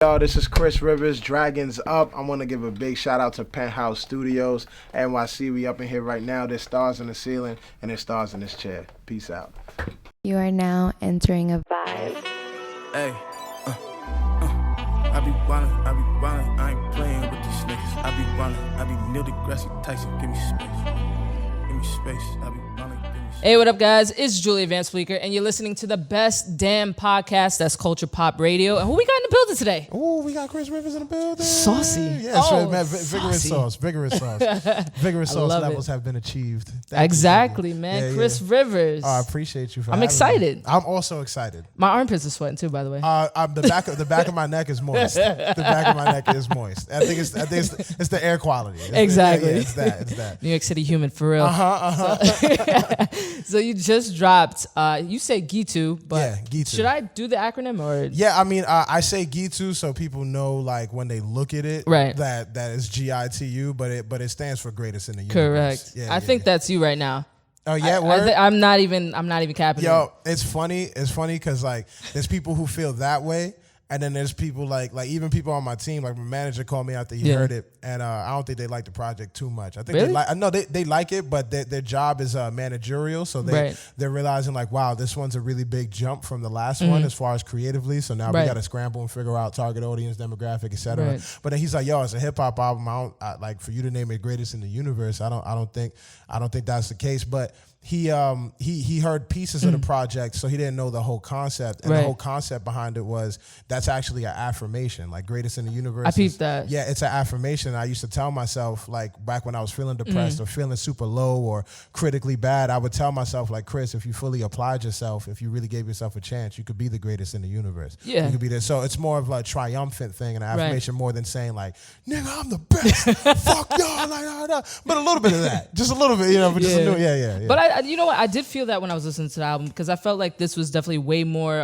Y'all, this is Chris Rivers, Dragons Up. I want to give a big shout out to Penthouse Studios, NYC. We up in here right now. There's stars in the ceiling and there's stars in this chair. Peace out. You are now entering a vibe. Hey, I be wildin', I ain't playing with these niggas. I be wildin', I be Neil deGrasse Tyson, give me space, I be wildin'. Hey, what up, guys? It's Julia Vamps, and you're listening to the best damn podcast that's Culture Pop Radio. And who we got in the building today? Oh, we got Chris Rivers in the building. Saucy. Yeah, Oh, man, saucy. vigorous sauce love levels it. have been achieved. Thank Exactly, you. man. Yeah, Chris yeah. Rivers. I appreciate you for I'm having excited. me. I'm also excited. My armpits are sweating too, by the way. The back of my neck is moist. The back of my neck is moist. I think it's the air quality. Exactly. It's that. New York City human, for real. So you just dropped, you say G.I.T.U, but Yeah, G.I.T.U. should I do the acronym or? Yeah, I mean, I say G.I.T.U so people know, like, when they look at it, Right. that is G.I.T.U, but it stands for greatest in the Correct. universe. Yeah, I think that's you right now. Oh yeah, word? I'm not even capping. Yo, it's funny because like there's people who feel that way, and then there's people like even people on my team, like my manager called me after he heard it, and I don't think they like the project too much. I think Really? they like it, but their job is managerial, so they're realizing like, wow, this one's a really big jump from the last one as far as creatively. So now we got to scramble and figure out target audience, demographic, etc. Right. But then he's like, yo, it's a hip hop album. Like for you to name it greatest in the universe. I don't think that's the case, but. He heard pieces of the project, so he didn't know the whole concept. And the whole concept behind it was that's actually an affirmation, like greatest in the universe. I peeped that. Yeah, it's an affirmation. I used to tell myself, like back when I was feeling depressed or feeling super low or critically bad, I would tell myself, like, Chris, if you fully applied yourself, if you really gave yourself a chance, you could be the greatest in the universe. Yeah. You could be there. So it's more of a triumphant thing, an affirmation more than saying like, nigga, I'm the best. Fuck y'all. Like, but a little bit of that. Just a little bit, but just a little, yeah. But you know what? I did feel that when I was listening to the album because I felt like this was definitely way more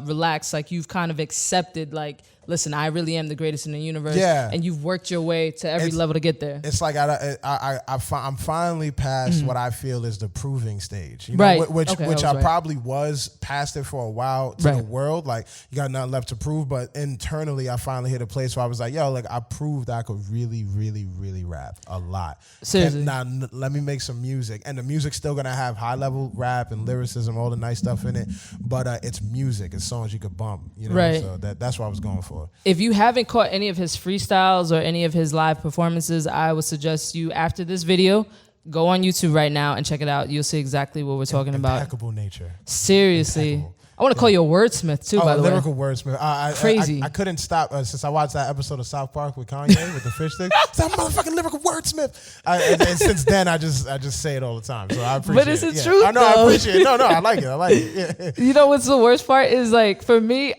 relaxed. Like you've kind of accepted, like, listen, I really am the greatest in the universe. Yeah. And you've worked your way to every level to get there. It's like I'm finally past what I feel is the proving stage. You know, Right. Which I probably was past it for a while to the world. Like, you got nothing left to prove. But internally, I finally hit a place where I was like, yo, like, I proved I could really, really, really rap a lot. Seriously. Now, let me make some music. And the music's still going to have high-level rap and lyricism, all the nice stuff in it. But it's music. It's songs you could bump. You know? Right. So that's what I was going for. If you haven't caught any of his freestyles or any of his live performances, I would suggest you, after this video, go on YouTube right now and check it out. You'll see exactly what we're talking about. Impeccable nature. Seriously. Impeccable. I want to call you a wordsmith too, by the way. Lyrical wordsmith. Crazy. I couldn't stop since I watched that episode of South Park with Kanye with the fish stick. It's that motherfucking lyrical wordsmith. And since then, I just say it all the time. So I appreciate it. But is it true? I know. I appreciate it. No, I like it. Yeah. You know what's the worst part is, like, for me,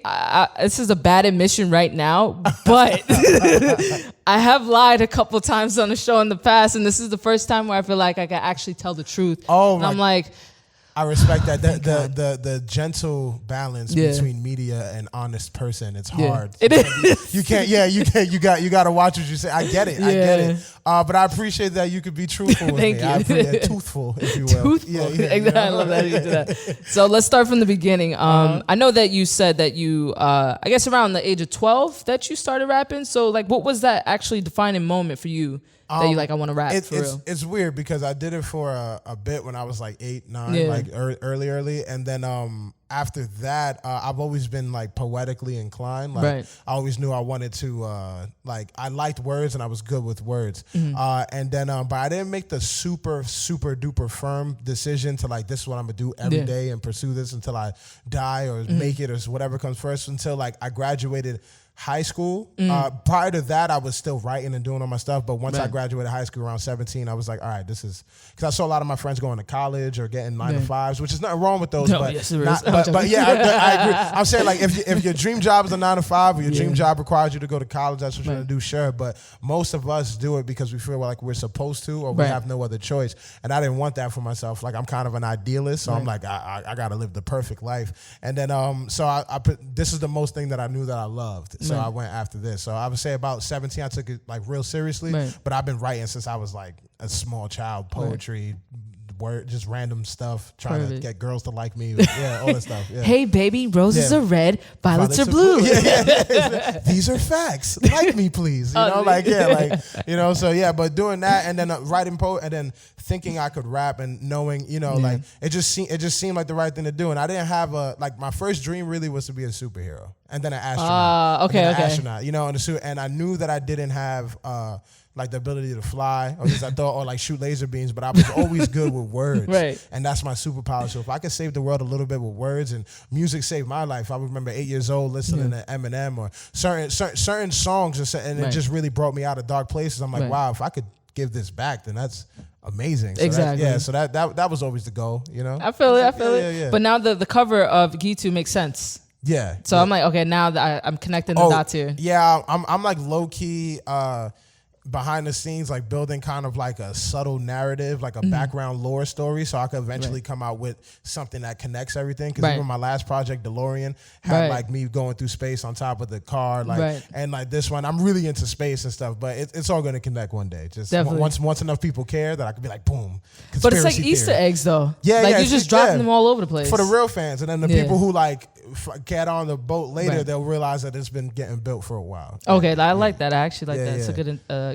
this is a bad admission right now, but I have lied a couple times on the show in the past, and this is the first time where I feel like I can actually tell the truth. Oh, and I'm like, I respect that. The gentle balance between media and honest person. It's hard. It is. You can't. You got to watch what you say. I get it. But I appreciate that you could be truthful with Thank me. you. I appreciate truthful, if you will. Exactly. I love that you do that. So let's start from the beginning. I know that you said that you, I guess around the age of 12 that you started rapping. So, like, what was that actually defining moment for you? That you like, I want to rap for real. It's weird because I did it for a bit when I was like 8, 9, like early, and then after that, I've always been like poetically inclined. Like I always knew I wanted to like I liked words and I was good with words. And then but I didn't make the super duper firm decision to like this is what I'm gonna do every day and pursue this until I die or make it or whatever comes first until like I graduated high school. Prior to that, I was still writing and doing all my stuff. But once I graduated high school around 17, I was like, all right, this is because I saw a lot of my friends going to college or getting 9 to 5s, which is nothing wrong with those. No, but yes, there is. but yeah, I agree. I'm saying like if your dream job is a 9 to 5 or your dream job requires you to go to college, that's what you're gonna do. Sure, but most of us do it because we feel like we're supposed to or we have no other choice. And I didn't want that for myself. Like I'm kind of an idealist, so I'm like I gotta live the perfect life. And then so I put this is the most thing that I knew that I loved. So I went after this. So I would say about 17, I took it like real seriously. But I've been writing since I was like a small child, poetry, just random stuff, trying to get girls to like me. Yeah, all that stuff. Yeah. Hey, baby, roses are red, violets are blue. These are facts. Like me, please. So yeah, but doing that and then writing and then thinking I could rap and knowing, like it just seemed like the right thing to do. And I didn't have my first dream really was to be a superhero and then an astronaut. Astronaut, and I knew that I didn't have like the ability to fly, or at least I thought, or like shoot laser beams, but I was always good with words. Right. And that's my superpower. So if I could save the world a little bit with words, and music saved my life. I remember 8 years old listening to Eminem or certain songs, and it just really brought me out of dark places. I'm like, wow, if I could give this back, then that's amazing. So exactly. So that was always the goal, I feel it. Yeah. But now the cover of G.I.T.U makes sense. Yeah. So I'm like, okay, now that I'm connecting the dots here. Yeah, I'm like low key behind the scenes, like building kind of like a subtle narrative, like a background lore story, so I could eventually come out with something that connects everything. Because even my last project, DeLorean, had like me going through space on top of the car, and like this one, I'm really into space and stuff. But it's all going to connect one day. Just once enough people care that I could be like, boom. But it's like Easter eggs, though. Yeah, you're just dropping them all over the place for the real fans, and then the people who like get on the boat later, they'll realize that it's been getting built for a while. Okay, I like that. I actually like that. It's a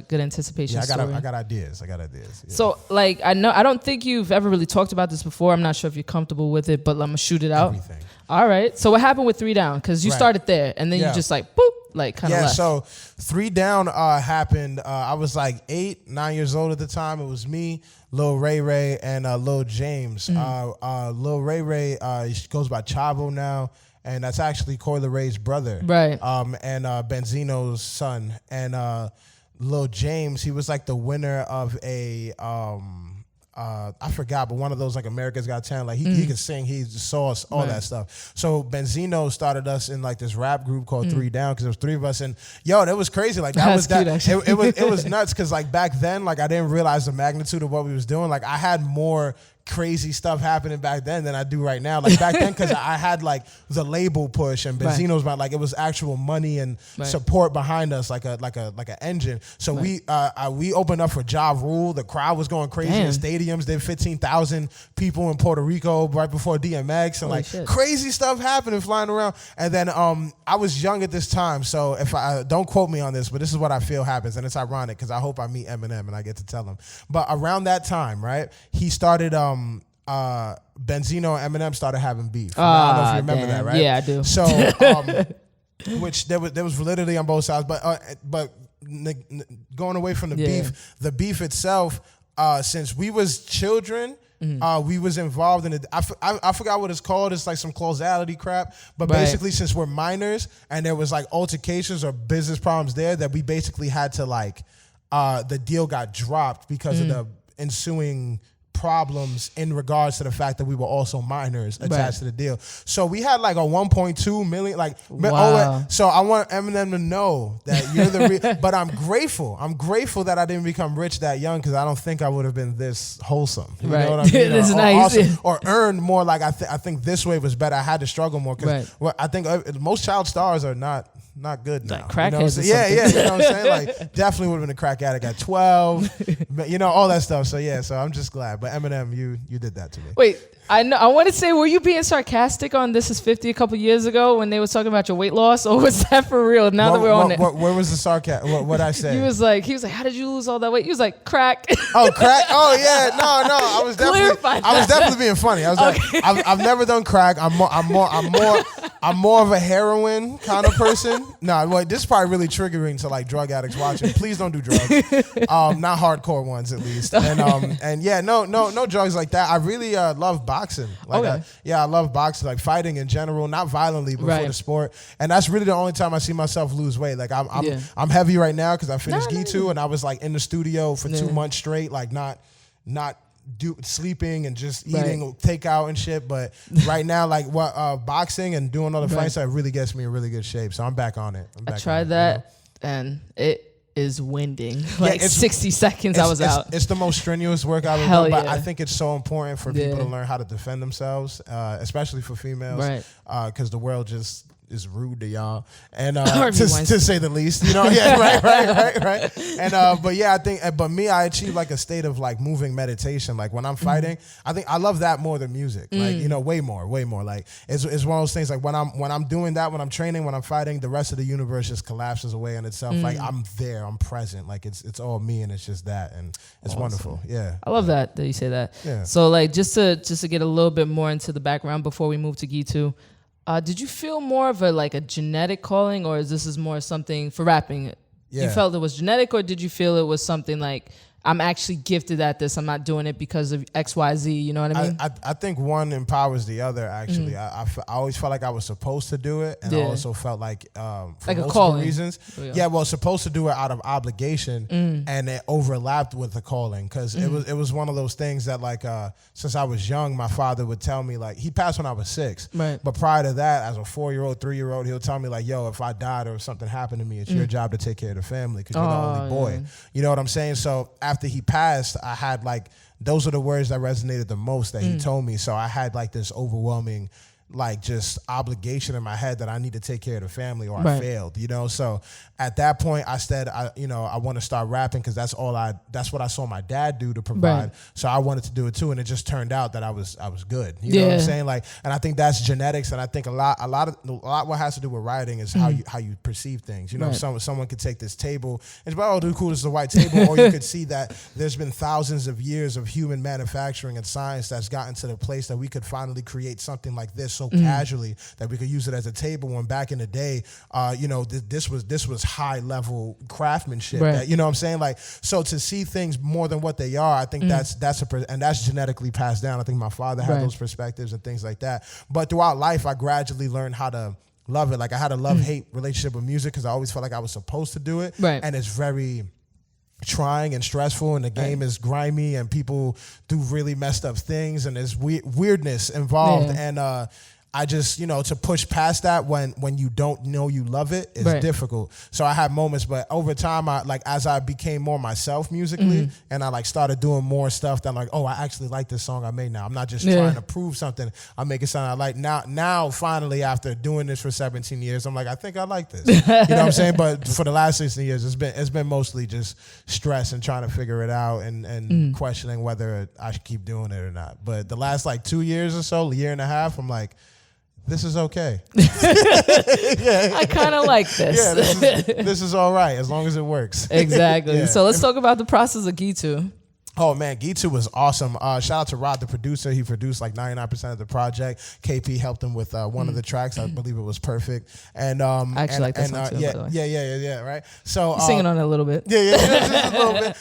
good anticipation story. I got ideas. Yeah. So like I don't think you've ever really talked about this before. I'm not sure if you're comfortable with it, but I'm gonna shoot it out. Everything. All right. So what happened with 3 Down? Because you started there and then you just like boop, like kind of left. So 3 Down happened. I was like 9 years old at the time. It was me, Lil Ray Ray, and Lil James. Lil Ray Ray goes by Chavo now. And that's actually Coyle Ray's brother. Right. And Benzino's son. And Lil James, he was like the winner of a I forgot, but one of those like America's Got Talent. Like he could sing, he saw us, all that stuff. So Benzino started us in like this rap group called 3 Down, because there was 3 of us, and that was crazy. Like that was cute, it was nuts, because like back then, like I didn't realize the magnitude of what we was doing. Like I had more crazy stuff happening back then than I do right now. Like back then, because I had like the label push and Benzino's like it was actual money and support behind us, like an engine. So we opened up for Ja Rule. The crowd was going crazy in stadiums. Did 15,000 people in Puerto Rico right before DMX, and like crazy stuff happening, flying around. And then I was young at this time, so if I don't quote me on this, but this is what I feel happens, and it's ironic because I hope I meet Eminem and I get to tell him. But around that time, right, he started Benzino and Eminem started having beef. I don't know if you remember that, right? Yeah, I do. So, which there was validity on both sides, but going away from the beef itself, since we was children, we was involved in it. I forgot what it's called. It's like some causality crap. But basically, since we're minors and there was like altercations or business problems there, that we basically had to like, the deal got dropped because of the ensuing problems in regards to the fact that we were also minors attached to the deal. So we had like a 1.2 million, like, so I want Eminem to know that you're the but I'm grateful. I'm grateful that I didn't become rich that young, because I don't think I would have been this wholesome. You know what I mean? That's nice. Awesome, or earned more. Like I think this way was better. I had to struggle more, because I think most child stars are not good now. Like crackheads. You know what I'm saying? Like definitely would have been a crack addict at 12, all that stuff. So I'm just glad. But Eminem, you did that to me. Wait, I know. I want to say, were you being sarcastic on This Is 50 a couple years ago when they were talking about your weight loss, or was that for real? Now that we're on it, where was the sarcasm? What I say? He was like, how did you lose all that weight? He was like, crack. Oh, crack. Oh yeah, no. I was definitely being funny. I was like, I've never done crack. I'm more of a heroin kind of person. No, this is probably really triggering to like drug addicts watching. Please don't do drugs. Not hardcore ones, at least. And no drugs like that. I really love boxing. Like I love boxing, like fighting in general, not violently, but for the sport. And that's really the only time I see myself lose weight. Like I'm heavy right now because I finished G.I.T.U and I was like in the studio for 2 months straight, like not sleeping and just eating takeout and shit. But right now, like boxing and doing all the fights, that really gets me in really good shape. So I'm back on it. I tried that and it is winding. Like 60 seconds I was out. It's the most strenuous workout I've done, but I think it's so important for people to learn how to defend themselves, especially for females, because the world just is rude to y'all, and to say the least, you know. Yeah, right. And but yeah, I think, but me, I achieve like a state of like moving meditation. Like when I'm fighting, I think I love that more than music. Like, you know, way more. Like it's one of those things. Like when I'm doing that, when I'm training, when I'm fighting, the rest of the universe just collapses away on itself. Like I'm there, I'm present. Like it's all me, and it's just that, and it's wonderful. Yeah, I love that you say that. Yeah. So like just to get a little bit more into the background before we move to G.I.T.U, did you feel more of a genetic calling, or is this more something for rapping? Yeah. You felt it was genetic, or did you feel it was something like, I'm actually gifted at this, I'm not doing it because of X, Y, Z, you know what I mean? I think one empowers the other, actually. I always felt like I was supposed to do it, and I also felt like, for like a multiple calling. reasons. Yeah, well, supposed to do it out of obligation, and it overlapped with the calling, because it was one of those things that, like, since I was young, my father would tell me, like, he passed when I was 6, right. But prior to that, as a 4-year-old, 3-year-old, he'll tell me, like, yo, if I died or if something happened to me, it's your job to take care of the family, because you're the only boy. Yeah. You know what I'm saying? So after he passed, I had like, those are the words that resonated the most that he told me. So I had like this overwhelming, like, just obligation in my head that I need to take care of the family, or I failed, you know? So at that point I said, I want to start rapping, because that's what I saw my dad do to provide. Right. So I wanted to do it too. And it just turned out that I was good. You know what I'm saying? Like, and I think that's genetics. And I think a lot what has to do with writing is how you perceive things. You know, someone could take this table and be like, oh, dude, cool, this is a white table. Or you could see that there's been thousands of years of human manufacturing and science that's gotten to the place that we could finally create something like this so casually that we could use it as a table, when back in the day, this was high level craftsmanship. Right. That, you know what I'm saying? Like, so to see things more than what they are, I think that's genetically passed down. I think my father had those perspectives and things like that. But throughout life, I gradually learned how to love it. Like, I had a love-hate relationship with music, because I always felt like I was supposed to do it. Right. And it's very trying and stressful, and the game is grimy, and people do really messed up things, and there's weirdness involved. And I just, to push past that when you don't know you love it is difficult. So I had moments, but over time, as I became more myself musically, and I like started doing more stuff that I'm like, oh, I actually like this song I made now. I'm not just trying to prove something. I'm making something I like. Now, finally, after doing this for 17 years, I'm like, I think I like this. You know what I'm saying? But for the last 16 years, it's been mostly just stress and trying to figure it out, and questioning whether I should keep doing it or not. But the last 2 years or so, a year and a half, I'm like, this is okay. I kind of like this. Yeah, this is all right, as long as it works. Exactly. Yeah. So let's talk about the process of G.I.T.U. Oh man, G.I.T.U was awesome. Shout out to Rod, the producer. He produced like 99% of the project. KP helped him with one of the tracks. I believe it was perfect. And I actually like that song too. Yeah. Right. So you're singing on it a little bit. Yeah, just a little bit.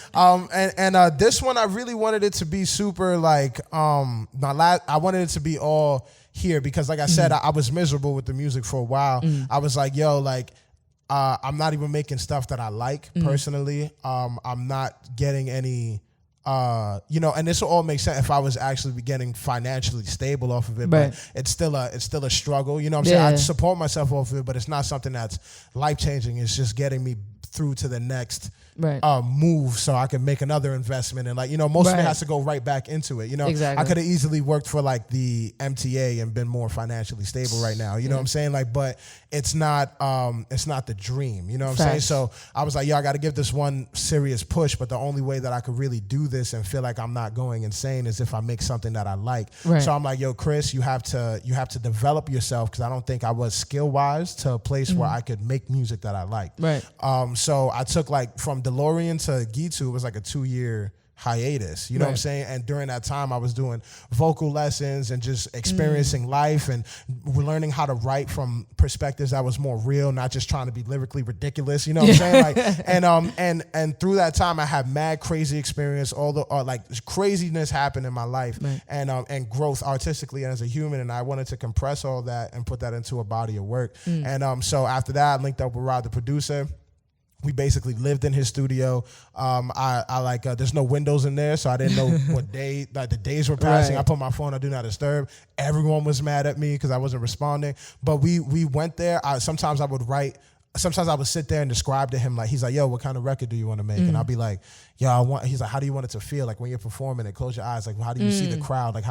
And this one, I really wanted it to be super like I wanted it to be all here, because like I said, I was miserable with the music for a while. I was like, yo, like, I'm not even making stuff that I like personally. I'm not getting any, and this will all make sense if I was actually getting financially stable off of it, but it's still a struggle. You know what I'm saying? I support myself off of it, but it's not something that's life-changing. It's just getting me through to the next move, so I can make another investment, and most of it has to go right back into it. Exactly. I could have easily worked for like the MTA and been more financially stable right now. You know what I'm saying? Like, but it's not the dream. You know what I'm saying? So I was like, yo, I got to give this one serious push, but the only way that I could really do this and feel like I'm not going insane is if I make something that I like. Right. So I'm like, yo, Chris, you have to develop yourself, because I don't think I was skill wise to a place where I could make music that I liked. Right. So I took from DeLorean to G.I.T.U, it was like a 2-year hiatus, you know what I'm saying? And during that time, I was doing vocal lessons and just experiencing life, and learning how to write from perspectives that was more real, not just trying to be lyrically ridiculous, you know what I'm saying? Like, and through that time, I had mad crazy experience, all the craziness happened in my life, and growth artistically and as a human, and I wanted to compress all that and put that into a body of work. And so after that, I linked up with Rod, the producer. We basically lived in his studio. There's no windows in there, so I didn't know what day, like the days were passing. I put my phone on Do Not Disturb. Everyone was mad at me because I wasn't responding. But we went there. Sometimes I would write sometimes I would sit there and describe to him, like, he's like, yo, what kind of record do you want to make? And I'll be like, yo, he's like, how do you want it to feel? Like when you're performing it, close your eyes. Like, how do you see the crowd? Like,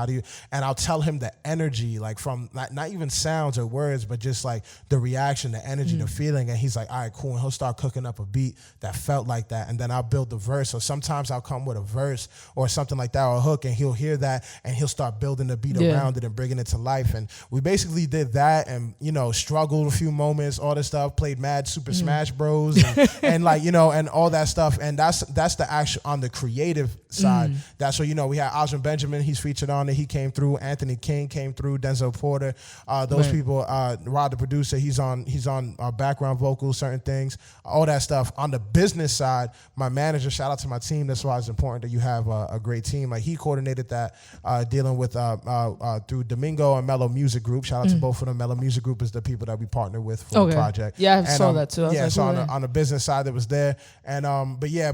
and I'll tell him the energy, like from not even sounds or words, but just like the reaction, the energy, the feeling. And he's like, all right, cool. And he'll start cooking up a beat that felt like that. And then I'll build the verse. So sometimes I'll come with a verse or something like that, or a hook, and he'll hear that and he'll start building the beat around it and bringing it to life. And we basically did that and, struggled a few moments, all this stuff, played mad Super Smash Bros. And like, and all that stuff. And that's the actual, on the creative side. That's what, we had Osmond Benjamin, he's featured on it. He came through. Anthony King came through. Denzel Porter. Those people, Rod, the producer, he's on background vocals, certain things, all that stuff. On the business side, my manager, shout out to my team. That's why it's important that you have a great team. Like he coordinated that, dealing with through Domingo and Mellow Music Group. Shout out to both of them. Mellow Music Group is the people that we partner with for the project. Yeah, I saw that too. So on the business side that was there. And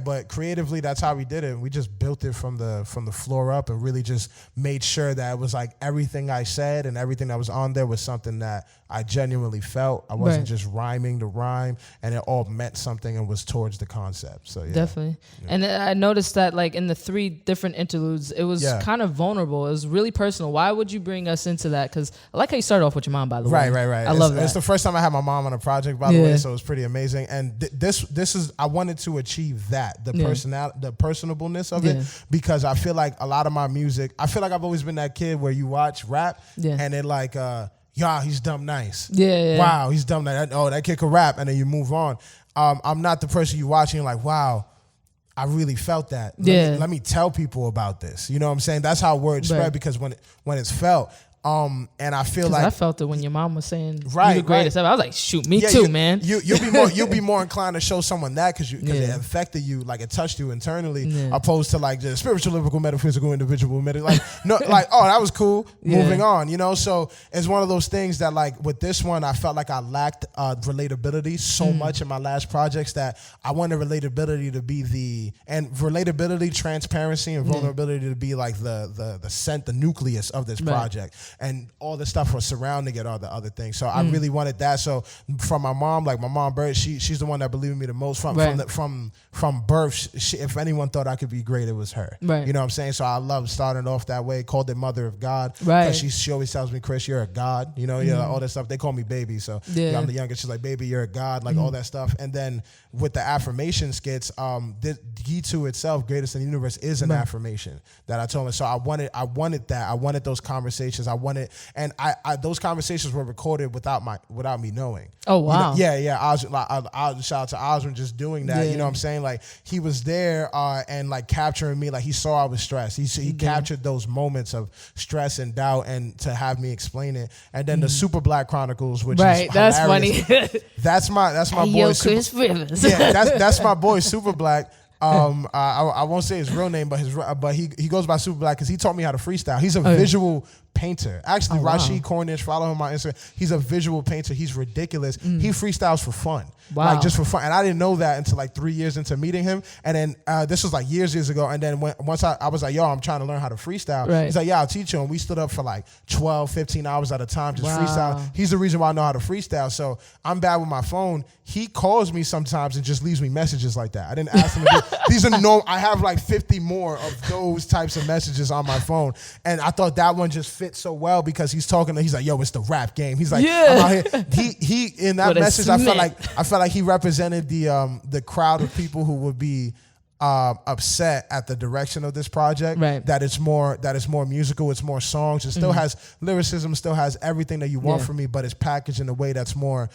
but creatively, that's how we did it. We just built it from the floor up and really just made sure that it was like everything I said and everything that was on there was something that I genuinely felt. I wasn't just rhyming to rhyme, and it all meant something and was towards the concept. So yeah. Definitely. Yeah. And I noticed that like in the 3 different interludes, it was kind of vulnerable. It was really personal. Why would you bring us into that? Because I like how you started off with your mom, by the way. Right. I love that. It's the first time I had my mom on a project, by the way, so it was pretty amazing. And this is, I wanted to achieve that, the personableness of it, because I feel like a lot of my music, I feel like I've always been that kid where you watch rap and it like, he's dumb nice. Yeah. Wow, he's dumb nice. Oh, that kid could rap, and then you move on. I'm not the person you watching like, wow, I really felt that. Let me tell people about this. You know what I'm saying? That's how word spread, because when it's felt. And I feel like I felt it when your mom was saying you the greatest ever. I was like, shoot, me too, man. You'll be more inclined to show someone that because it affected you, like it touched you internally, opposed to like the spiritual, lyrical, metaphysical, individual, like no, like that was cool. Moving on, So it's one of those things that like with this one, I felt like I lacked relatability so much in my last projects that I wanted relatability to be relatability, transparency, and vulnerability to be like the nucleus of this project. And all the stuff was surrounding it, all the other things. So I really wanted that. So from my mom, like my mom, Bird, she's the one that believed in me the most. From birth, if anyone thought I could be great, it was her. Right. You know what I'm saying? So I love starting off that way. Called it Mother of God. Right. She always tells me, Chris, you're a God. All that stuff. They call me baby. So I'm the youngest. She's like, baby, you're a God. Like all that stuff. And then with the affirmation skits, G.I.T.U itself, Greatest in the Universe, is an affirmation that I told her. So I wanted that. I wanted those conversations. I those conversations were recorded without me knowing. Oh wow. I'll shout out to Osmond just doing that. You know what I'm saying? Like he was there and like capturing me. Like he saw I was stressed. He captured those moments of stress and doubt, and to have me explain it. And then the Super Black Chronicles, which is hilarious. That's funny. that's my boy. Chris Rivers. Yeah, that's my boy Super Black. I won't say his real name, but he goes by Super Black because he taught me how to freestyle. He's a visual painter. Actually, Rashid Cornish, follow him on Instagram. He's a visual painter. He's ridiculous. He freestyles for fun. Wow. Like just for fun. And I didn't know that until like 3 years into meeting him. And then this was like years ago. And then once I was like, yo, I'm trying to learn how to freestyle. Right. He's like, yeah, I'll teach you. And we stood up for like 12, 15 hours at a time just freestyle. He's the reason why I know how to freestyle. So I'm bad with my phone. He calls me sometimes and just leaves me messages like that. I didn't ask him to do. These are I have like 50 more of those types of messages on my phone. And I thought that one just fit so well because he's like, yo, it's the rap game. He's like, I'm out here. He in that message, I felt like he represented the crowd of people who would be upset at the direction of this project. Right. That it's more musical, it's more songs. It still has lyricism, still has everything that you want from me, but it's packaged in a way that's more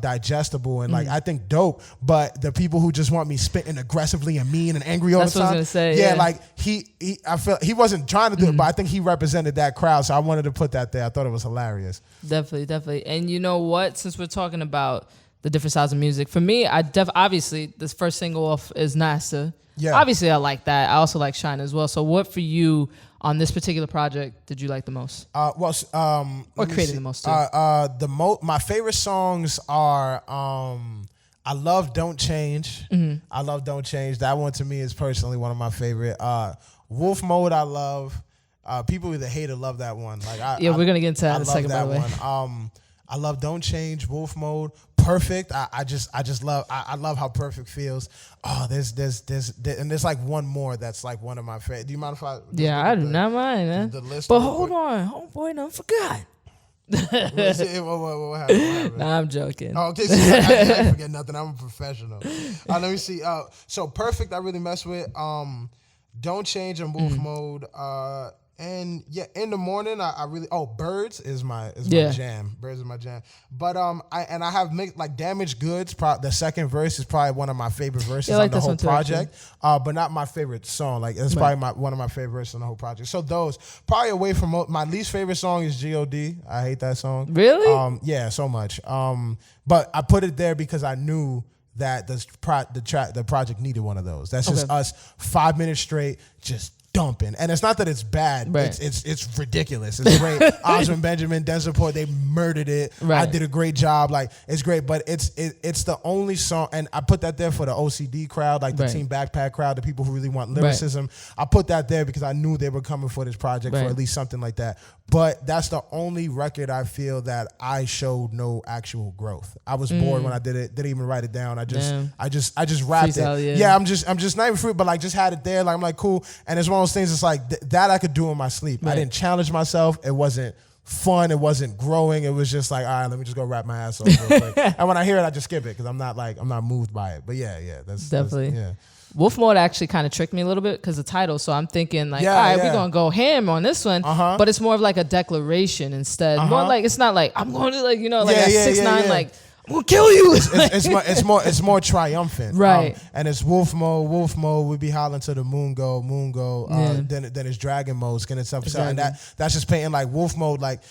digestible and like I think dope. But the people who just want me spitting aggressively and mean and angry all the time. That's what I was gonna say. Like I felt he wasn't trying to do it, but I think he represented that crowd. So I wanted to put that there. I thought it was hilarious. Definitely. And you know what? Since we're talking about the different styles of music, for me, obviously this first single off is NASA. Yeah. Obviously, I like that. I also like Shine as well. So, what for you on this particular project did you like the most? Or created the most too? My favorite songs are I love Don't Change. I love Don't Change. That one to me is personally one of my favorite. Wolf Mode I love. People either hate or love that one. We're gonna get into that in a second. By the way. I love Don't Change, Wolf Mode. Perfect. I love how Perfect feels. Oh, there's and there's like one more that's like one of my favorite. Do you mind if I? Yeah, I do not mind, man. The list. But hold on, homeboy, don't forget. What happened? Nah, I'm joking. Oh, okay, see, I forget nothing. I'm a professional. Let me see. So Perfect, I really mess with. Don't Change and Wolf Mode. And yeah, In the Morning, I really Birds is my jam. Birds is my jam. But I have mixed like Damaged Goods. The second verse is probably one of my favorite verses on the whole project. But not my favorite song. Like it's probably one of my favorite verses on the whole project. So those probably away from my least favorite song is G.I.T.U. I hate that song. Really? Yeah, so much. But I put it there because I knew that the project needed one of those. That's just us 5 minutes straight, just dumping. And it's not that it's bad. Right. It's ridiculous. It's great. Osmond Benjamin, Denzel Porter, they murdered it. Right. I did a great job. Like it's great, but it's the only song, and I put that there for the OCD crowd, like the Team Backpack crowd, the people who really want lyricism. I put that there because I knew they were coming for this project for at least something like that. But that's the only record I feel that I showed no actual growth. I was bored when I did it. Didn't even write it down. I just rapped it. Yeah, I'm just not even free, but like just had it there. Like I'm like cool. And it's one of those things. It's like that I could do in my sleep. I didn't challenge myself. It wasn't fun. It wasn't growing. It was just like, all right, let me just go rap my ass off real quick. And when I hear it, I just skip it because I'm not moved by it. But yeah, that's definitely. Yeah. Wolf Mode actually kind of tricked me a little bit because the title. So I'm thinking like, all right, we're going to go ham on this one. But it's more of like a declaration instead. More like, it's not like, I'm going to like, like a 6ix9ine, like, I'm gonna kill you. It's more triumphant, right? And it's Wolf Mode. We be hollering to the moon go. Then it's Dragon Mode, skin itself. Exactly. And that's just painting like Wolf Mode. Like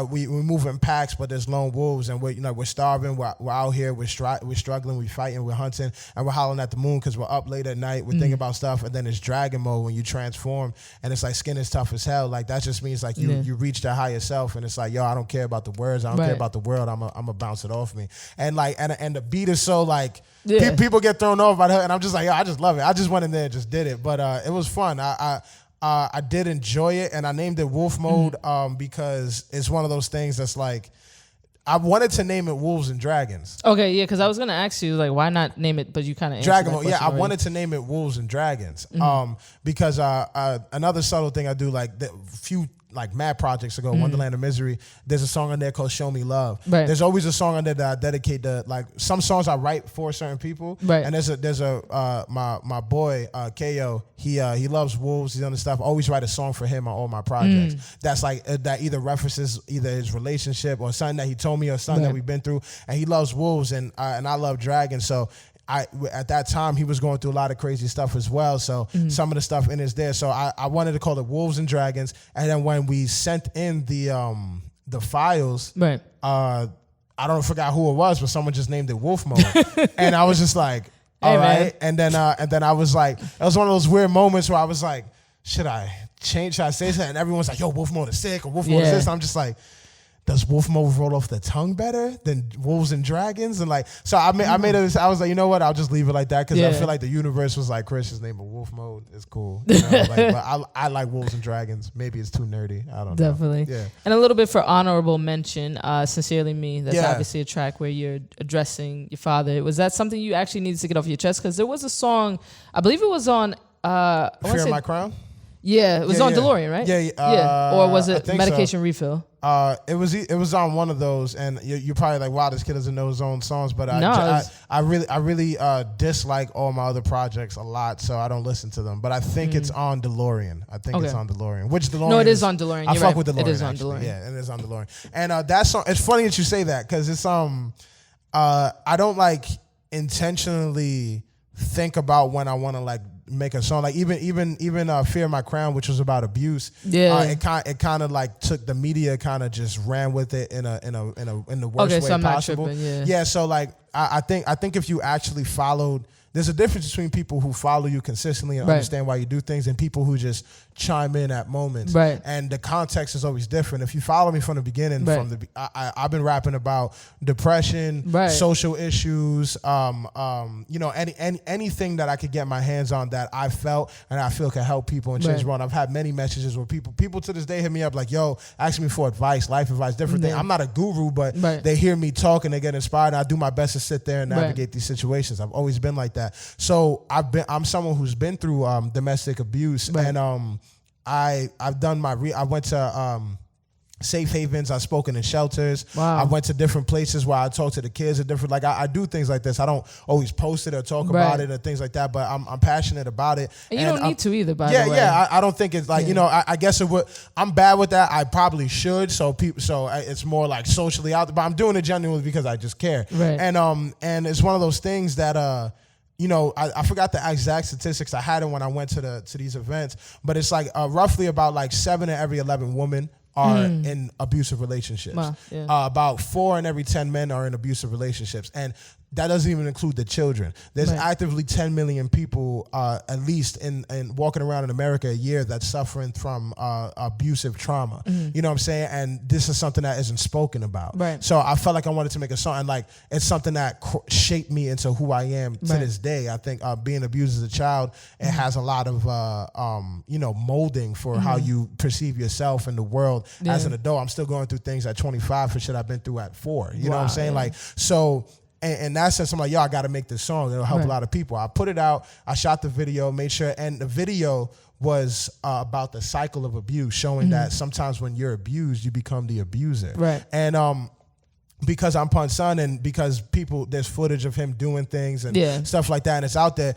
we move in packs, but there's lone wolves, and we're starving. We're out here. We're struggling. We're fighting. We're hunting, and we're hollering at the moon because we're up late at night. We're thinking about stuff, and then it's Dragon Mode when you transform, and it's like skin is tough as hell. Like that just means like you reach that higher self, and it's like yo, I don't care about the words. I don't care about the world. I'm gonna bounce it off me. And like and the beat is so like people get thrown off by her, and I'm just like yo, I just love it. I just went in there and just did it, but it was fun. I did enjoy it, and I named it Wolf Mode because it's one of those things that's like I wanted to name it Wolves and Dragons. Okay, yeah, because I was gonna ask you like why not name it, but you kind of Dragon Mode. Yeah, I wanted to name it Wolves and Dragons because another subtle thing I do like the few. Like mad projects ago, Wonderland of Misery. There's a song on there called "Show Me Love." Right. There's always a song on there that I dedicate to. Like some songs I write for certain people. Right. And there's my boy K.O. He loves wolves. He's on the stuff. I always write a song for him on all my projects. That's like that either references either his relationship or something that he told me or something that we've been through. And he loves wolves and I love dragons. So. At that time, he was going through a lot of crazy stuff as well. So some of the stuff in is there. So I wanted to call it Wolves and Dragons. And then when we sent in the files, I forgot who it was, but someone just named it Wolf Mode. And I was just like, all right. And then I was like, it was one of those weird moments where I was like, should I change? Should I say something? And everyone's like, yo, Wolf Mode is sick or Wolf Mode is this. And I'm just like, does Wolf Mode roll off the tongue better than Wolves and Dragons? And like, so I made it. I was like, you know what? I'll just leave it like that because I feel like the universe was like, Chris, name of Wolf Mode is cool. You know? But I like Wolves and Dragons. Maybe it's too nerdy. I don't know. Definitely. Yeah. And a little bit for honorable mention, Sincerely Me. That's obviously a track where you're addressing your father. Was that something you actually needed to get off your chest? Because there was a song, I believe it was on Fear of My Crown? Yeah, it was on DeLorean, right? Yeah. Or was it Medication Refill? It was on one of those, and you're probably like, wow, this kid doesn't know his own songs. But I really dislike all my other projects a lot, so I don't listen to them. But I think it's on DeLorean. I think it's on DeLorean. Which DeLorean? No, it is on DeLorean. I fuck with DeLorean. It is on actually. DeLorean. Yeah, it is on DeLorean. And that song, it's funny that you say that because it's I don't like intentionally think about when I want to like make a song. Like even Fear of My Crown, which was about abuse. It kind of like took the media kind of just ran with it in the worst way so I'm possible. not tripping, So like I think if you actually followed, there's a difference between people who follow you consistently and understand why you do things and people who just chime in at moments. Right. And the context is always different. If you follow me from the beginning, I've been rapping about depression, social issues, anything that I could get my hands on that I felt and I feel can help people and change the world. I've had many messages where people to this day hit me up like, yo, ask me for advice, life advice, different things. I'm not a guru, but they hear me talk and they get inspired, and I do my best to sit there and navigate these situations. I've always been like that. So I'm someone who's been through domestic abuse, and I went to safe havens. I've spoken in shelters. I went to different places where I talk to the kids and different, I do things like this. I don't always post it or talk about it or things like that, but I'm passionate about it. And you don't need to either, by the way. Yeah, I don't think it's like, I guess it would, I'm bad with that. I probably should. So it's more like socially out there, but I'm doing it genuinely because I just care. Right. And it's one of those things that, I forgot the exact statistics. I had it when I went to these events, but it's like roughly about like 7 in every 11 women are in abusive relationships. Wow, yeah. About 4 in every 10 men are in abusive relationships. And that doesn't even include the children. There's actively 10 million people, at least in walking around in America a year, that's suffering from abusive trauma. You know what I'm saying? And this is something that isn't spoken about. Right. So I felt like I wanted to make a song, and like it's something that shaped me into who I am to this day. I think being abused as a child, it has a lot of molding for how you perceive yourself in the world as an adult. I'm still going through things at 25 for shit I've been through at 4. You know what I'm saying? Like, so. And that sense, I'm like, yo, I got to make this song. It'll help a lot of people. I put it out. I shot the video, made sure. And the video was about the cycle of abuse, showing that sometimes when you're abused, you become the abuser. Right. And because I'm Pun's son and because there's footage of him doing things and stuff like that, and it's out there.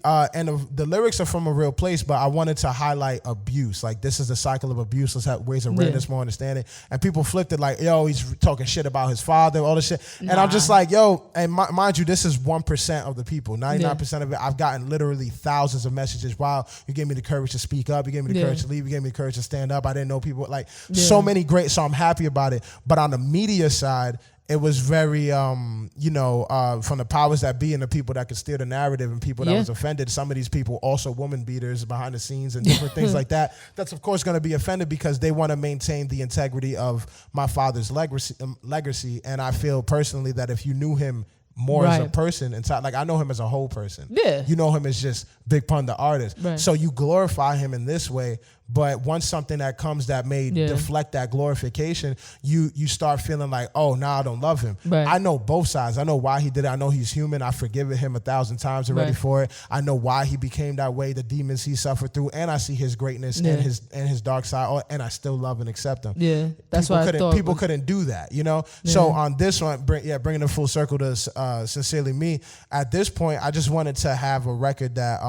And the lyrics are from a real place, but I wanted to highlight abuse. Like, this is the cycle of abuse. Let's have ways of reading this, more understanding. And people flipped it like, yo, he's talking shit about his father, all this shit. And I'm just like, yo, and mind you, this is 1% of the people. 99% of it, I've gotten literally thousands of messages. Wow, you gave me the courage to speak up. You gave me the courage to leave. You gave me the courage to stand up. I didn't know people. Like, so many great, so I'm happy about it. But on the media side, it was very, from the powers that be and the people that could steer the narrative and people that was offended. Some of these people also woman beaters behind the scenes and different things like that. That's, of course, going to be offended because they want to maintain the integrity of my father's legacy. And I feel personally that if you knew him more as a person inside, like I know him as a whole person. Yeah. You know him as just Big Pun, the artist. Right. So you glorify him in this way, but once something that comes that may deflect that glorification, you start feeling like, oh, now I don't love him. Right. I know both sides. I know why he did it. I know he's human. I've forgiven him 1,000 times already for it. I know why he became that way, the demons he suffered through, and I see his greatness and his dark side, and I still love and accept him. Yeah, that's what I thought. People couldn't do that, Yeah. So on this one, bringing it full circle to Sincerely Me, at this point, I just wanted to have a record that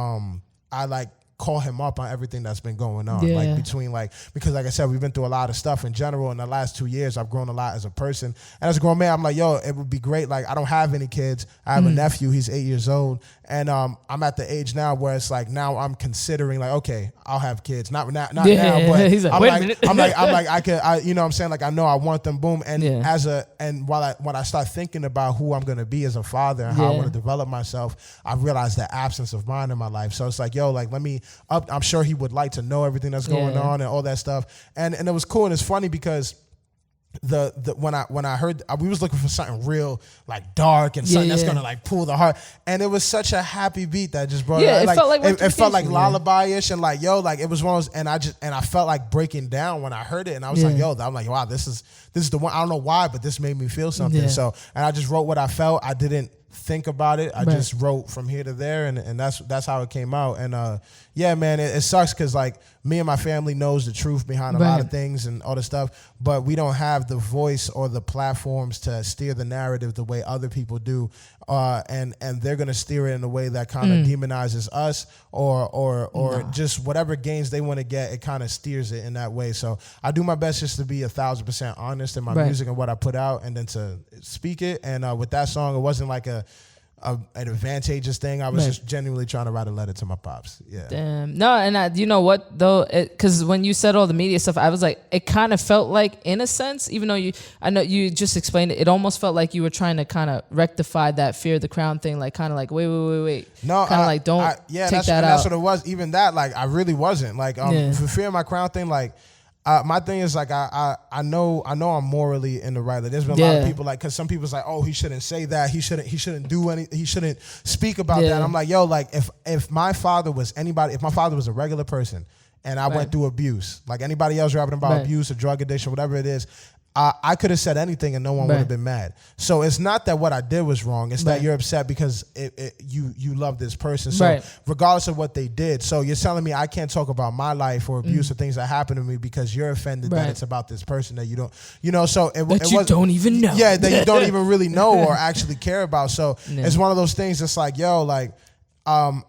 I like call him up on everything that's been going on. Because like I said, we've been through a lot of stuff in general. In the last 2 years, I've grown a lot as a person. And as a grown man, I'm like, yo, it would be great. Like, I don't have any kids. I have a nephew. He's 8 years old. And I'm at the age now where it's like, now I'm considering like, okay, I'll have kids. Not now, but he's like, I'm like, I could, you know what I'm saying? Like, I know I want them, boom. And when I start thinking about who I'm going to be as a father and how I want to develop myself, I realized the absence of mine in my life. So it's like, yo, like, let me up. I'm sure he would like to know everything that's going on and all that stuff. And it was cool. And it's funny because when I heard, we was looking for something real like dark and something that's gonna like pull the heart, and it was such a happy beat that just brought it. It felt like lullaby-ish and like, yo, like it was one of those, and I felt like breaking down when I heard it, and I was like, yo, I'm like, wow, this is the one. I don't know why, but this made me feel something. So, and I just wrote what I felt. I didn't think about it. I just wrote from here to there, and that's how it came out. And yeah, man, it sucks because like me and my family knows the truth behind a lot of things and all this stuff, but we don't have the voice or the platforms to steer the narrative the way other people do, and they're gonna steer it in a way that kind of demonizes us or just whatever gains they want to get. It kind of steers it in that way. So I do my best just to be 1,000% honest in my music and what I put out, and then to speak it. And with that song, it wasn't like an advantageous thing. I was just genuinely trying to write a letter to my pops. Yeah. Damn. No, and you know what though? Because when you said all the media stuff, I was like, it kind of felt like, in a sense, even though I know you just explained it, it almost felt like you were trying to kind of rectify that fear of the crown thing, like kind of like, wait. No, kind of like don't take that out. That's what it was. Even that, like, I really wasn't like for fear of my crown thing, like. My thing is like I know I'm morally in the right. Like, there's been a lot of people like, because some people's like, oh, he shouldn't say that, he shouldn't do any, he shouldn't speak about that. I'm like, yo, like if my father was anybody, if my father was a regular person and I went through abuse, like anybody else rapping about abuse or drug addiction, whatever it is, I could have said anything and no one would have been mad. So it's not that what I did was wrong. It's that you're upset because you love this person. So regardless of what they did. So you're telling me I can't talk about my life or abuse or things that happened to me because you're offended that it's about this person that you don't, so you don't even know. Yeah, that you don't even really know or actually care about. So it's one of those things. It's like, yo, like, I'm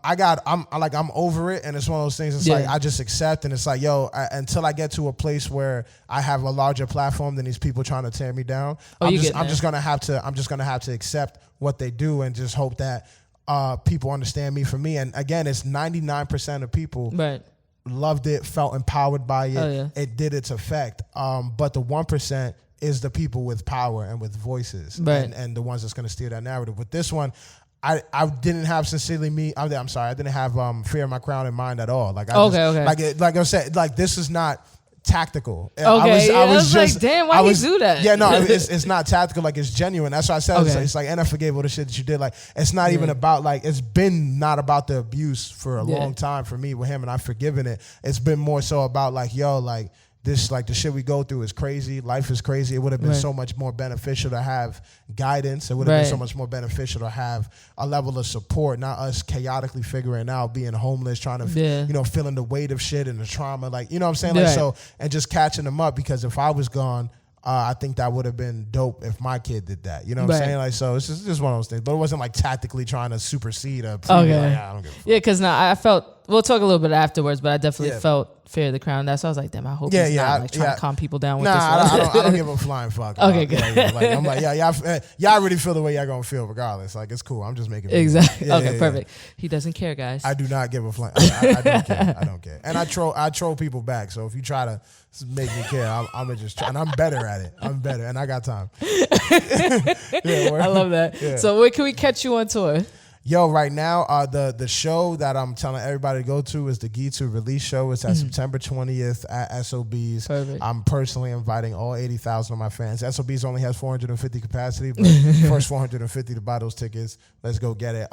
over it, and it's one of those things. It's like I just accept, and it's like, yo, until I get to a place where I have a larger platform than these people trying to tear me down. I'm just gonna have to accept what they do and just hope that people understand me for me. And again, it's 99% of people loved it, felt empowered by it. It did its effect. But the 1% is the people with power and with voices, and the ones that's gonna steer that narrative. With this one, I didn't have sincerely me. I'm sorry. I didn't have fear of my crown in mind at all. Like like I said, like this is not tactical. I was just like, damn, why you do that? Yeah, no, it's not tactical. Like, it's genuine. That's why I said it's like, and I forgave all the shit that you did. Like, it's not even about like, it's been not about the abuse for a long time for me with him, and I've forgiven it. It's been more so about like, yo, like. This, like, the shit we go through is crazy. Life is crazy. It would have been so much more beneficial to have guidance. It would have been so much more beneficial to have a level of support, not us chaotically figuring out, being homeless, trying to, feeling the weight of shit and the trauma. Like, you know what I'm saying? Like, so, and just catching them up, because if I was gone, I think that would have been dope if my kid did that. You know what I'm saying? Like, so it's just one of those things. But it wasn't like tactically trying to supersede a I don't give a fuck. Yeah, because I felt, we'll talk a little bit afterwards, but I definitely felt fear of the crown. That's why I was like, damn, I hope he's not like trying to calm people down with this one. I don't give a flying fuck. Okay, good. Like, I'm like, y'all really feel the way y'all gonna feel regardless. Like, it's cool. I'm just making exactly. Perfect. He doesn't care, guys. I do not give a flying. I don't care. I don't care. And I troll people back. So if you try to make me care, I'm gonna just try. And I'm better at it. I'm better, and I got time. I love that. Yeah. So where can we catch you on tour? Yo, right now, the show that I'm telling everybody to go to is the G.I.T.U release show. It's at September 20th at SOB's. Perfect. I'm personally inviting all 80,000 of my fans. SOB's only has 450 capacity, but first 450 to buy those tickets. Let's go get it.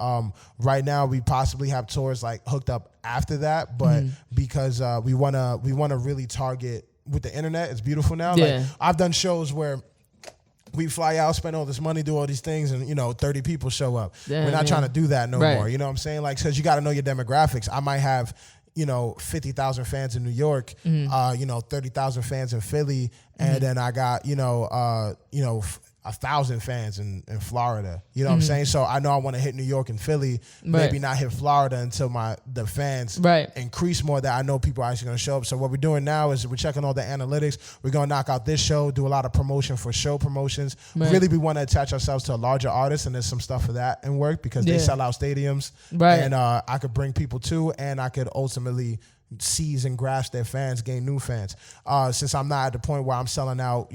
Right now, we possibly have tours like hooked up after that, but because we wanna really target with the internet. It's beautiful now. Like, I've done shows where we fly out, spend all this money, do all these things, and 30 people show up. We're not trying to do that no more. You know what I'm saying? Like, because you got to know your demographics. I might have 50,000 fans in New York, 30,000 fans in Philly, and then I got 1,000 fans in Florida. You know what I'm saying? So I know I want to hit New York and Philly, maybe not hit Florida until the fans increase more, that I know people are actually going to show up. So what we're doing now is we're checking all the analytics. We're going to knock out this show, do a lot of promotion for show promotions. Really, we want to attach ourselves to a larger artist, and there's some stuff for that in work, because they sell out stadiums. And I could bring people to, and I could ultimately seize and grasp their fans, gain new fans. Since I'm not at the point where I'm selling out,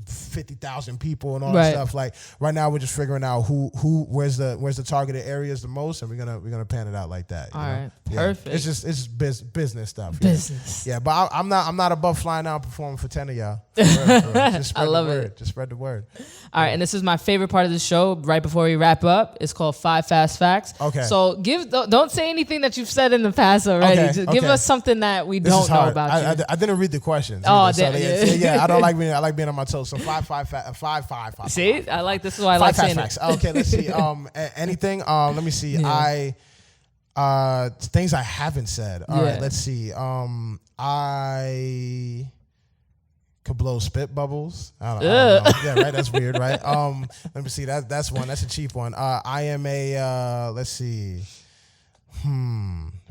50,000 people and all that stuff. Like, right now we're just figuring out where's the targeted areas the most, and we're gonna pan it out like that. All right, perfect. It's just business stuff. Business. Yeah, but I'm not above flying out and performing for 10 of y'all. For real. Just spread I love the word. it. Just spread the word. All right, and this is my favorite part of the show. Right before we wrap up, it's called 5 Fast Facts. Okay. So don't say anything that you've said in the past already. Okay. Just give us something that we don't know about you. I didn't read the questions. Oh, damn. I don't like being on my toes. So 5. See, I like this. Is why I like saying facts. it. Okay, let's see. Anything? Let me see. Things I haven't said. All right, let's see. I could blow spit bubbles. I don't know. Yeah, right. That's weird, right? Let me see. That's one. That's a cheap one. I am a. Let's see.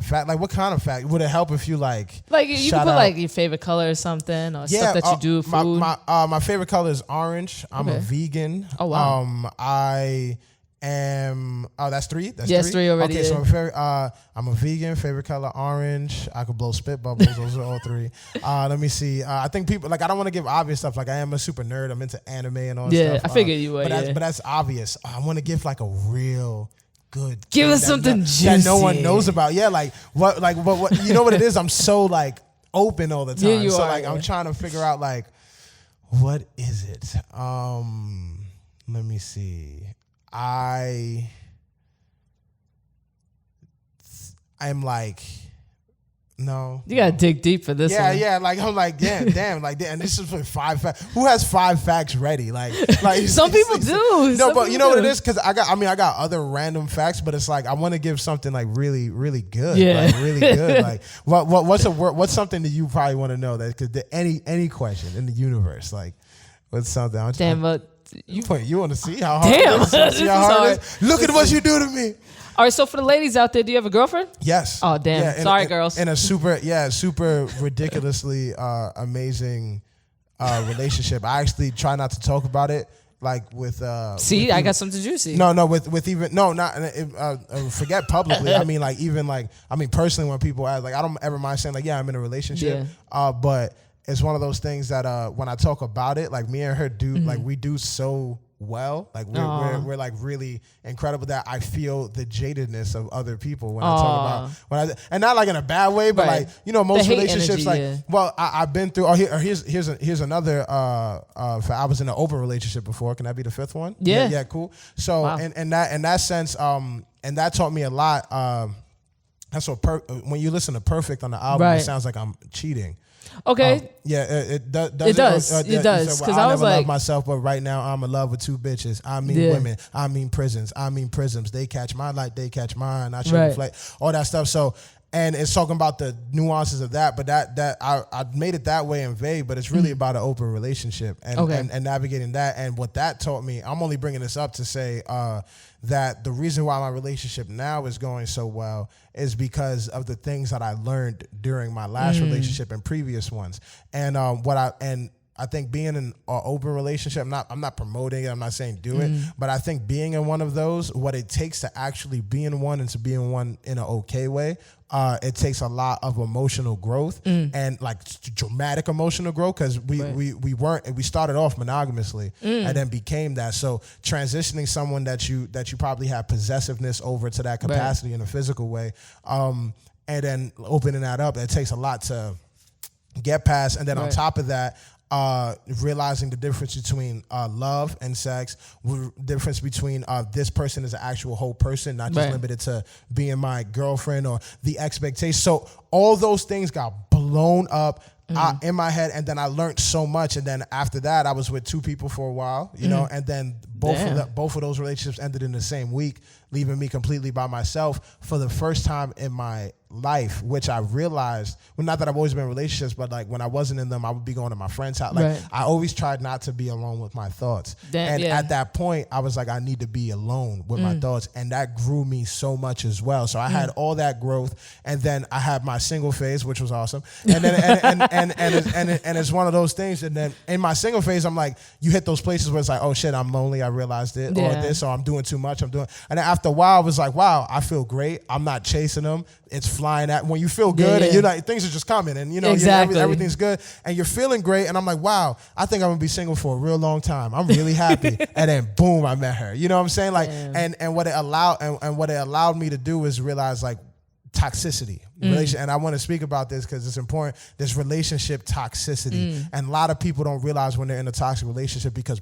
Fact, like, what kind of fact? Would it help if you like you could put like your favorite color or something, or stuff that you do, food? My favorite color is orange. I'm a vegan. Oh, wow. I That's three. That's three already. Okay, so I'm a vegan. Favorite color orange. I could blow spit bubbles. Those are all three. Let me see. I think people I don't want to give obvious stuff. Like I am a super nerd. I'm into anime and all that stuff. Yeah, I figured you would. But that's obvious. I want to give like a real good. Give us something juicy that no one knows about. Yeah, like what you know what it is. I'm so like open all the time. Yeah, you so are, like yeah. I'm trying to figure out like what is it. Let me see. I'm like, no. You gotta dig deep for this one. Yeah. Like I'm like, damn. Like, and this is for 5 facts. Who has 5 facts ready? Like some people do. No, but you know what it is? Because I got other random facts, but it's like I want to give something like really, really good. Yeah, like, really good. Like what's something that you probably want to know that could any question in the universe? Like what's something? But you want to see how hard damn. it is? See how hard it is? Look at what you do to me. All right, so for the ladies out there, do you have a girlfriend? Yes. Oh, damn. Yeah, sorry, girls. In a super ridiculously amazing relationship. I actually try not to talk about it. Like with see, I got something juicy. No, with even not forget publicly. I mean, like even like personally, when people ask, like I don't ever mind saying like, yeah, I'm in a relationship. Yeah. But it's one of those things that when I talk about it, like me and her do, like we do so well, like we're like really incredible that I feel the jadedness of other people when I talk about and not like in a bad way, but like most relationships energy, I've been through. Here's another. I was in an open relationship before. Can that be the 5th one? Yeah, cool. So in that sense, and that taught me a lot. That's what when you listen to Perfect on the album, it sounds like I'm cheating. Okay. It does. It does. Because I was like, love myself, but right now I'm in love with 2 bitches. I mean women. I mean prisons. I mean prisms. They catch my light. They catch mine. I should reflect all that stuff. So, and it's talking about the nuances of that, but that I made it that way and vague, but it's really about an open relationship and navigating that. And what that taught me, I'm only bringing this up to say that the reason why my relationship now is going so well is because of the things that I learned during my last relationship and previous ones. And I think being in an open relationship, I'm not promoting it, I'm not saying do it, but I think being in one of those, what it takes to actually be in one and to be in one in an okay way, it takes a lot of emotional growth and like dramatic emotional growth, because we started off monogamously and then became that. So transitioning someone that you probably have possessiveness over to that capacity in a physical way, and then opening that up, it takes a lot to get past. And then on top of that, realizing the difference between love and sex, difference between this person is an actual whole person, not just limited to being my girlfriend or the expectation. So all those things got blown up in my head, and then I learned so much. And then after that, I was with 2 people for a while, you know, and then both of those relationships ended in the same week, leaving me completely by myself for the first time in my life, which I realized, well, not that I've always been in relationships, but like when I wasn't in them, I would be going to my friend's house. Like I always tried not to be alone with my thoughts. At that point, I was like, I need to be alone with my thoughts. And that grew me so much as well. So I had all that growth, and then I had my single phase, which was awesome. And then and it's one of those things. And then in my single phase, I'm like, you hit those places where it's like, oh shit, I'm lonely. I realized it, or this, or I'm doing too much. And then after a while, I was like, wow, I feel great. I'm not chasing them. It's flying at when you feel good and you're like, things are just coming, and everything's good and you're feeling great. And I'm like, wow, I think I'm gonna be single for a real long time. I'm really happy. And then boom, I met her. You know what I'm saying? Like, and what it allowed me to do is realize like toxicity. And I want to speak about this because it's important. This relationship toxicity, and a lot of people don't realize when they're in a toxic relationship, because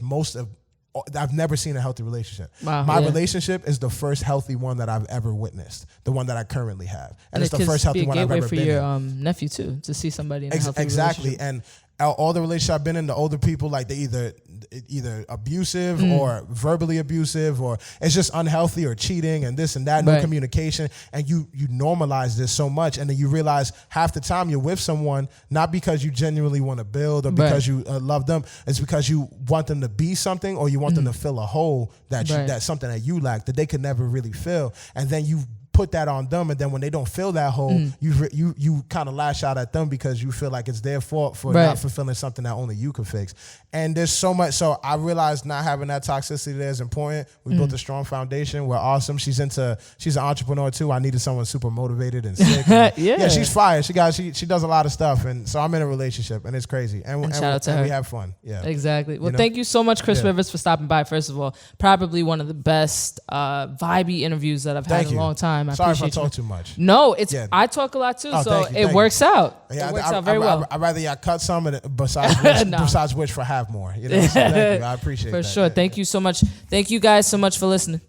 I've never seen a healthy relationship. My relationship is the first healthy one that I've ever witnessed, the one that I currently have. And it's the first healthy one I've ever been in. It could be a gateway for your nephew too, to see somebody in a healthy relationship. And all the relationships I've been in, the older people, like they either abusive or verbally abusive, or it's just unhealthy or cheating and this and that, no communication. And you normalize this so much, and then you realize half the time you're with someone not because you genuinely want to build or because you love them. It's because you want them to be something, or you want them to fill a hole that's something that you lack that they could never really fill. And then you put that on them, and then when they don't fill that hole, you kind of lash out at them because you feel like it's their fault for not fulfilling something that only you can fix. And there's so much. So I realized not having that toxicity there is important. We built a strong foundation. We're awesome. She's an entrepreneur too. I needed someone super motivated and sick. And yeah, she's fire. She does a lot of stuff, and so I'm in a relationship, and it's crazy. And shout out to her. We have fun. Yeah, exactly. Well, thank you so much, Chris Rivers, for stopping by. First of all, probably one of the best vibey interviews that I've had in a long time. Sorry if I talk too much. No, I talk a lot too, so it works out. Yeah, it works out very well. I'd rather y'all cut some of it besides which for have more. You know, so thank you. I appreciate that. For sure. Thank you so much. Thank you guys so much for listening.